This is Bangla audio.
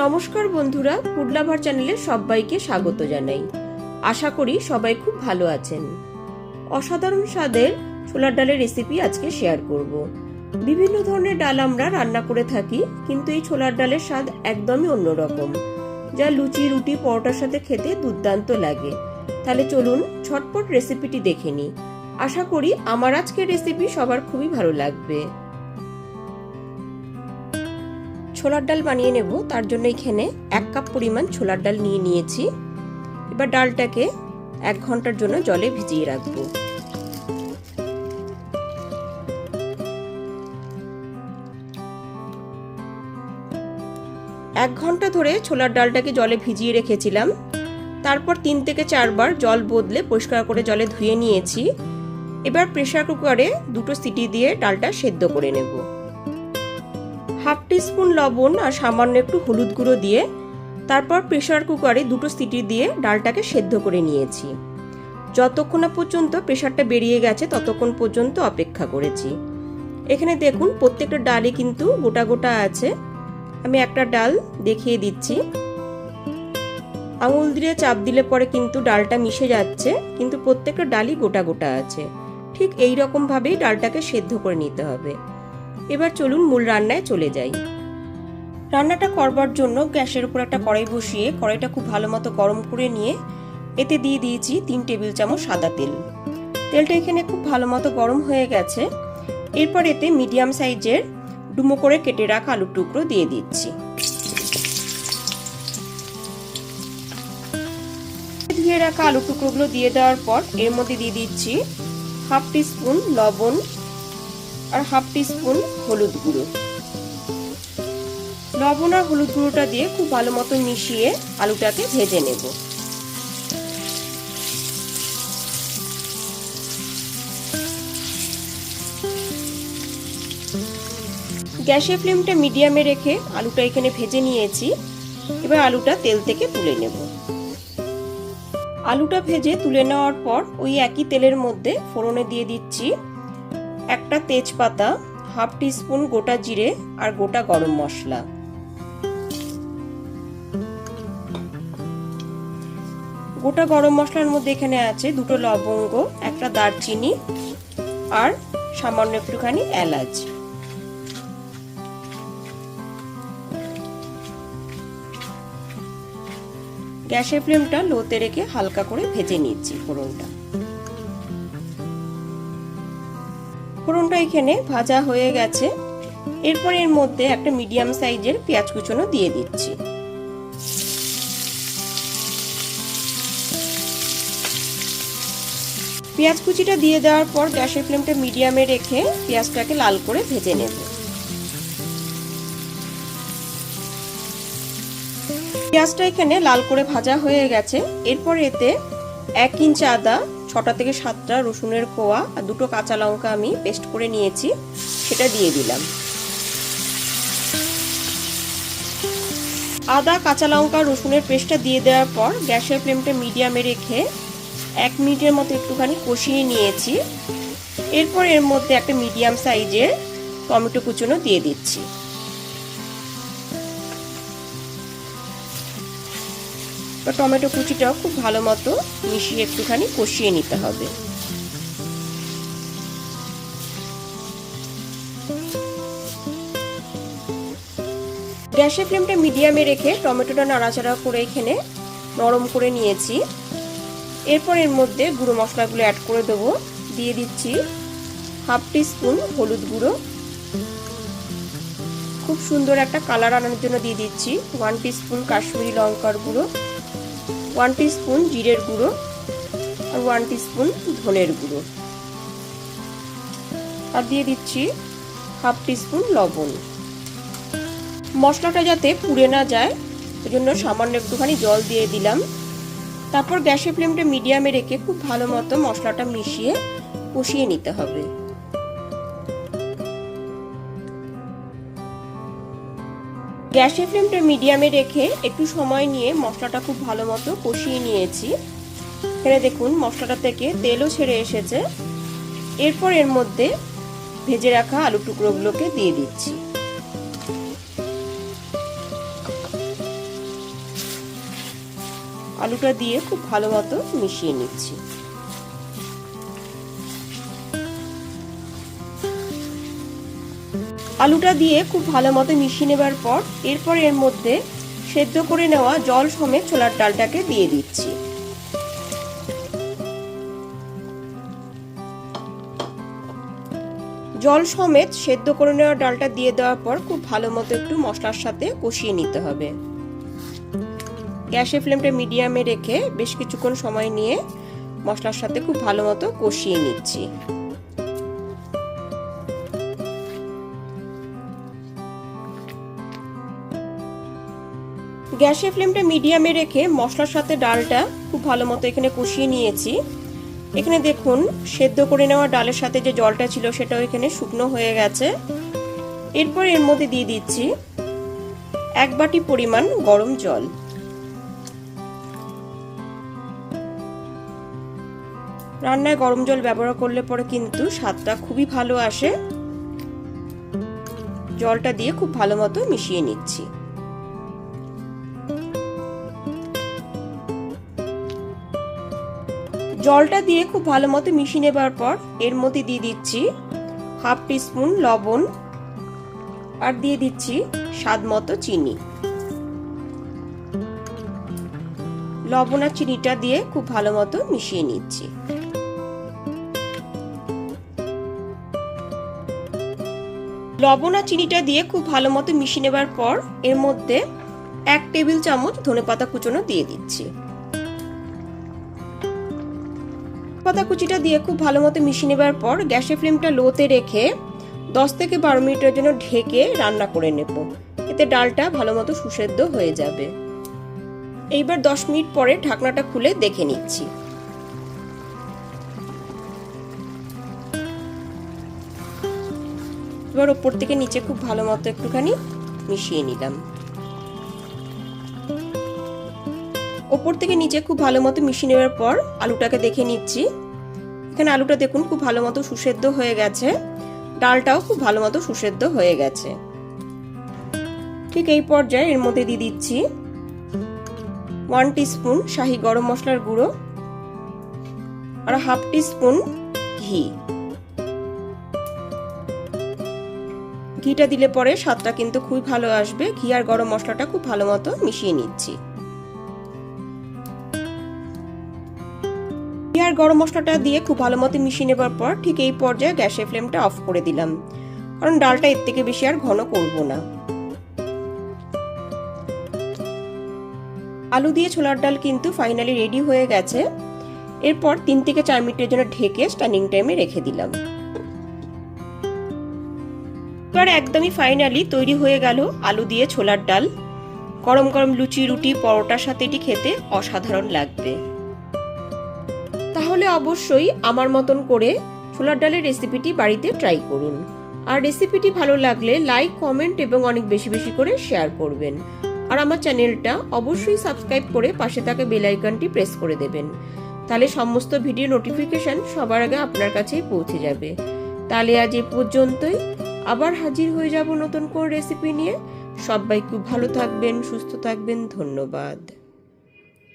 নমস্কার বন্ধুরা, ফুড লাভার চ্যানেলে সবাইকে স্বাগত জানাই। আশা করি সবাই খুব ভালো আছেন। অসাধারণ স্বাদের ছোলার ডালের রেসিপি আজকে শেয়ার করব। বিভিন্ন ধরনের ডাল আমরা রান্না করে থাকি, কিন্তু এই ছোলার ডালের স্বাদ একদমই অন্যরকম, যা লুচি, রুটি, পরোটার সাথে খেতে দুর্দান্ত লাগে। তাহলে চলুন ঝটপট রেসিপিটি দেখে নিই। আশা করি আমার আজকের রেসিপি সবার খুবই ভালো লাগবে। ছোলার ডাল বানিয়ে নেব, তার জন্য এখানে 1 কাপ পরিমাণ ছোলার ডাল নিয়ে নিয়েছি। এবার ডালটাকে 1 ঘন্টার জন্য জলে ভিজিয়ে রাখবো। এক ঘন্টা ধরে ছোলার ডালটাকে জলে ভিজিয়ে রেখেছিলাম। তারপর 3 থেকে 4 বার জল বদলে পরিষ্কার করে জলে ধুয়ে নিয়েছি। এবার প্রেসার কুকারে 2টো সিটি দিয়ে ডালটা সেদ্ধ করে নেব। হাফ টিস্পুন লবণ আর সামান্য একটু হলুদ গুঁড়ো দিয়ে তারপর প্রেসার কুকারে 2টো সিটি দিয়ে ডালটাকে সেদ্ধ করে নিয়েছি। যতক্ষণ না পর্যন্ত প্রেসারটা বেরিয়ে গেছে ততক্ষণ পর্যন্ত অপেক্ষা করেছি। এখানে দেখুন প্রত্যেকটা ডালই কিন্তু গোটা গোটা আছে। আমি একটা ডাল দেখিয়ে দিচ্ছি। আঙুল দিয়ে চাপ দিলে পরে কিন্তু ডালটা মিশে যাচ্ছে, কিন্তু প্রত্যেকটা ডালই গোটা গোটা আছে। ঠিক এই রকম ভাবেই ডালটাকে সেদ্ধ করে নিতে হবে। এবার চলুন মূল রান্নায় চলে যাই। রান্নাটা করবার জন্য গ্যাসের উপর একটা কড়াই বসিয়ে কড়াইটা খুব ভালো মতো গরম করে নিয়ে এতে দিয়ে দিয়েছি 3 টেবিল চামচ সাদা তেল। তেলটা এখানে খুব ভালো মতো গরম হয়ে গেছে। এরপর এতে মিডিয়াম সাইজের ডুমো করে কেটে রাখা আলুর টুকরো দিয়ে দিচ্ছি। ধুয়ে রাখা আলুর টুকরোগুলো দিয়ে দেওয়ার পর এর মধ্যে দিয়ে দিচ্ছি হাফ টিস্পুন লবণ আর হাফ টিস্পুন হলুদ গুঁড়ো। লবণ আর হলুদ গুঁড়োটা দিয়ে খুব ভালো মতো মিশিয়ে আলুটাকে ভেজে নেব। গ্যাসের ফ্লেমটা মিডিয়ামে রেখে আলুটা এখানে ভেজে নিয়েছি। এবার আলুটা তেল থেকে তুলে নেব। আলুটা ভেজে তুলে নেওয়ার পর ওই একই তেলের মধ্যে ফোড়নে দিয়ে দিচ্ছি একটা তেজপাতা, হাফ টিস্পুন গোটা জিরে আর গোটা গরম মশলা। গোটা গরম মশলার মধ্যে এখানে আছে 2টো লবঙ্গ, একটা দারচিনি আর সামান্য একটুখানি এলাচ। গ্যাসের ফ্লেমটা লোতে রেখে হালকা করে ভেজে নিচ্ছি ফোড়নটা। ফোড়নটা এখানে ভাজা হয়ে গেছে। এরপর এর মধ্যে একটা মিডিয়াম সাইজের পেঁয়াজ কুচনো দিয়ে দিচ্ছি। পেঁয়াজ কুচিটা দিয়ে দেওয়ার পর গ্যাসের ফ্লেমটা মিডিয়ামে রেখে পেঁয়াজটাকে লাল করে ভেজে নেব। পেঁয়াজটা এখানে লাল করে ভাজা হয়ে গেছে। এরপর এতে 1 ইঞ্চ আদা, 6টা থেকে 7টা রসুনের কোয়া আর 2টো কাঁচা লঙ্কা আমি পেস্ট করে নিয়েছি, সেটা দিয়ে দিলাম। আদা, কাঁচা লঙ্কা, রসুনের পেস্টটা দিয়ে দেওয়ার পর গ্যাসের ফ্লেমটা মিডিয়ামে রেখে 1 মিনিটের মতো একটুখানি কষিয়ে নিয়েছি। এরপর এর মধ্যে একটা মিডিয়াম সাইজের টমেটো কুচনো দিয়ে দিচ্ছি। টমেটো কুচিটাও খুব ভালো মতো মিশিয়ে একটুখানি কষিয়ে নিতে হবে। গ্যাসের ফ্লেমটা মিডিয়ামে রেখে টমেটোটা নাড়াচাড়া করে এখানে নরম করে নিয়েছি। এরপর এর মধ্যে গুঁড়ো মশলাগুলো অ্যাড করে দেবো। দিয়ে দিচ্ছি হাফ টিস্পুন হলুদ গুঁড়ো, খুব সুন্দর একটা কালার আনার জন্য দিয়ে দিচ্ছি 1 টিস্পুন কাশ্মীরি লঙ্কার গুঁড়ো, 1 টিস্পুন জিরের গুঁড়ো আর 1 টিস্পুন ধনের গুঁড়ো, আর দিয়ে দিচ্ছি হাফ টিস্পুন লবণ। মশলাটা যাতে পুড়ে না যায় সেজন্য সামান্য একটুখানি জল দিয়ে দিলাম। তারপর গ্যাসের ফ্লেমটা মিডিয়ামে রেখে খুব ভালো মতো মশলাটা মিশিয়ে কষিয়ে নিতে হবে। গ্যাসের ফ্লেমটা মিডিয়ামে রেখে একটু সময় নিয়ে মশলাটা খুব ভালো মতো কষিয়ে নিয়েছি। এখানে দেখুন মশলাটা থেকে তেলও ছেড়ে এসেছে। এরপর এর মধ্যে ভেজে রাখা আলু টুকরোগুলোকে দিয়ে দিচ্ছি। আলুটা দিয়ে খুব ভালো মতো মিশিয়ে নিচ্ছি। আলুটা দিয়ে খুব ভালো মতো মিশিয়ে নেবার পর এরপর এর মধ্যে সেদ্ধ করে নেওয়া জল সমেত ছোলার ডালটাকে দিয়ে দিচ্ছি। জল সমেত সেদ্ধ করে নেওয়া ডালটা দিয়ে দেওয়ার পর খুব ভালো মতো একটু মশলার সাথে কষিয়ে নিতে হবে। গ্যাসের ফ্লেমটা মিডিয়ামে রেখে বেশ কিছুক্ষণ সময় নিয়ে মশলার সাথে খুব ভালো মতো কষিয়ে নিচ্ছি। গ্যাসের ফ্লেমটা মিডিয়ামে রেখে মশলার সাথে ডালটা খুব ভালো মতো এখানে কষিয়ে নিয়েছি। এখানে দেখুন সেদ্ধ করে নেওয়া ডালের সাথে যে জলটা ছিল সেটাও এখানে শুকনো হয়ে গেছে। এরপর এর মধ্যে দিয়ে দিচ্ছি 1 বাটি পরিমাণ গরম জল। রান্নায় গরম জল ব্যবহার করলে পরে কিন্তু স্বাদটা খুবই ভালো আসে। জলটা দিয়ে খুব ভালো মতো মিশিয়ে নিচ্ছি। জলটা দিয়ে খুব ভালো মতো মিশিয়ে নেবার পর এর মধ্যে দিয়ে দিচ্ছি 1/2 টিস্পুন লবণ আর দিয়ে দিচ্ছি স্বাদ মতো চিনি। লবণ আর চিনিটা দিয়ে খুব ভালো মতো মিশিয়ে নিচ্ছি। লবণ আর চিনিটা দিয়ে খুব ভালো মতো মিশিয়ে নেবার পর এর মধ্যে 1 টেবিল চামচ ধনেপাতা কুচনো দিয়ে দিচ্ছি। পাতা কুচিটা দিয়ে খুব ভালো মতো মিশিয়ে নেবার পর গ্যাসের ফ্লেমটা লোতে রেখে 10 থেকে 12 মিনিটের জন্য ঢেকে রান্না করে নেব। এতে ডালটা ভালো মতো সুসেদ্ধ হয়ে যাবে। এইবার 10 মিনিট পরে ঢাকনাটা খুলে দেখে নিচ্ছি। এবার উপর থেকে নিচে খুব ভালো মতো একটুখানি মিশিয়ে নিলাম। উপর থেকে নিচে খুব ভালো মতো মিশিয়ে নেওয়ার পর আলুটাকে দেখে নিচ্ছি। এখানে আলুটা দেখুন খুব ভালো মতো সুসেদ্ধ হয়ে গেছে, ডালটাও খুব ভালো মতো সুসেদ্ধ হয়ে গেছে। ঠিক এই পর্যায়ে এর মধ্যে দিয়ে দিচ্ছি 1 টিস্পুন শাহি গরম মশলার গুঁড়ো আর 1/2 টিস্পুন ঘি। ঘিটা দিলে পরে স্বাদটা কিন্তু খুবই ভালো আসবে। ঘি আর গরম মশলাটা খুব ভালো মতো মিশিয়ে নিচ্ছি। ঘি আর গরম মশলাটা দিয়ে খুব ভালো মতো মিশিয়ে নেবার পর ঠিক এই পর্যায়ে গ্যাসের ফ্লেমটা অফ করে দিলাম, কারণ ডালটা এর থেকে বেশি আর ঘন করব না। আলু দিয়ে ছোলার ডাল কিন্তু ফাইনালি রেডি হয়ে গেছে। এরপর 3 থেকে 4 মিনিটের জন্য ঢেকে স্ট্যান্ডিং টাইমে রেখে দিলাম। এবার একদমই ফাইনালি তৈরি হয়ে গেল আলু দিয়ে ছোলার ডাল। গরম গরম লুচি, রুটি, পরোটার সাথে এটি খেতে অসাধারণ লাগবে। তাহলে অবশ্যই আমার মতন করে ছোলার ডালের রেসিপিটি বাড়িতে ট্রাই করুন। আর রেসিপিটি ভালো লাগলে লাইক, কমেন্ট এবং অনেক বেশি বেশি করে শেয়ার করবেন। আর আমার চ্যানেলটা অবশ্যই সাবস্ক্রাইব করে পাশে থাকা বেল আইকনটি প্রেস করে দেবেন। তাহলে সমস্ত ভিডিও নোটিফিকেশন সবার আগে আপনার কাছেই পৌঁছে যাবে। তাহলে আজ এই পর্যন্তই, আবার হাজির হয়ে যাব নতুন কোন রেসিপি নিয়ে। সবাই খুব ভালো থাকবেন, সুস্থ থাকবেন। ধন্যবাদ।